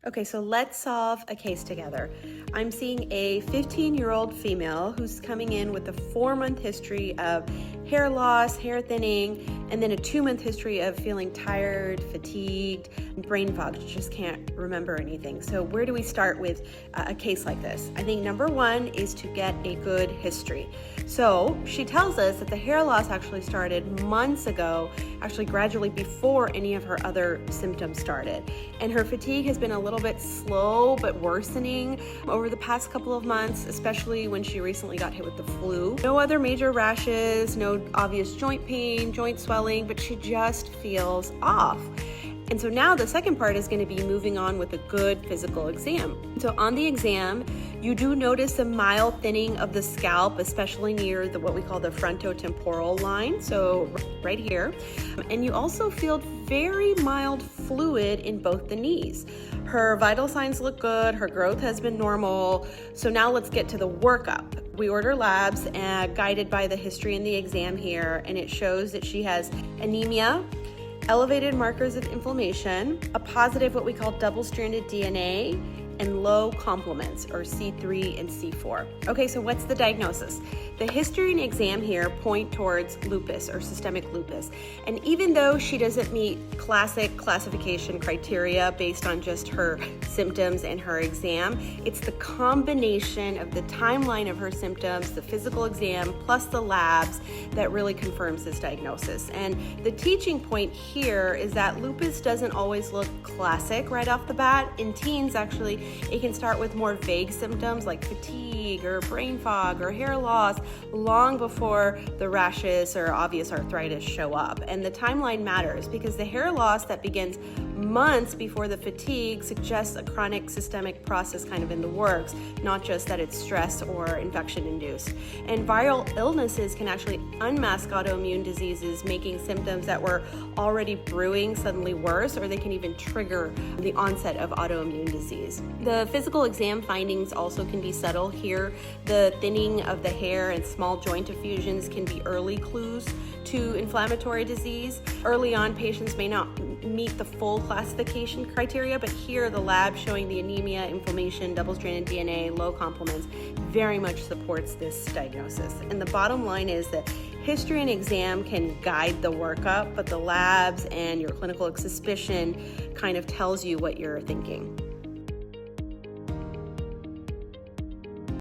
Okay, so let's solve a case together. I'm seeing a 15-year-old female who's coming in with a 4-month history of hair loss, hair thinning, and then a 2-month history of feeling tired, fatigued, and brain fog. She just can't remember anything. So where do we start with a case like this? I think number one is to get a good history. So she tells us that the hair loss actually started months ago, actually gradually before any of her other symptoms started. And her fatigue has been a little bit slow but worsening over the past couple of months, especially when she recently got hit with the flu. No other major rashes, no obvious joint pain, joint swelling, but she just feels off. And so now the second part is going to be moving on with a good physical exam. So on the exam, you do notice a mild thinning of the scalp, especially near what we call the frontotemporal line, so right here. And you also feel very mild fluid in both the knees. Her vital signs look good, her growth has been normal. So now let's get to the workup. We order labs guided by the history and the exam here, and it shows that she has anemia, elevated markers of inflammation, a positive what we call double-stranded DNA, and low complements, or C3 and C4. Okay, so what's the diagnosis? The history and exam here point towards lupus or systemic lupus. And even though she doesn't meet classic classification criteria based on just her symptoms and her exam, it's the combination of the timeline of her symptoms, the physical exam, plus the labs that really confirms this diagnosis. And the teaching point here is that lupus doesn't always look classic right off the bat. In teens, actually, it can start with more vague symptoms like fatigue or brain fog or hair loss long before the rashes or obvious arthritis show up. And the timeline matters because the hair loss that begins months before the fatigue suggests a chronic systemic process kind of in the works, not just that it's stress or infection induced. And viral illnesses can actually unmask autoimmune diseases, making symptoms that were already brewing suddenly worse, or they can even trigger the onset of autoimmune disease. The physical exam findings also can be subtle here. The thinning of the hair and small joint effusions can be early clues to inflammatory disease. Early on, patients may not meet the full classification criteria, but here the lab showing the anemia, inflammation, double-stranded DNA, low complements very much supports this diagnosis. And the bottom line is that history and exam can guide the workup, but the labs and your clinical suspicion kind of tells you what you're thinking.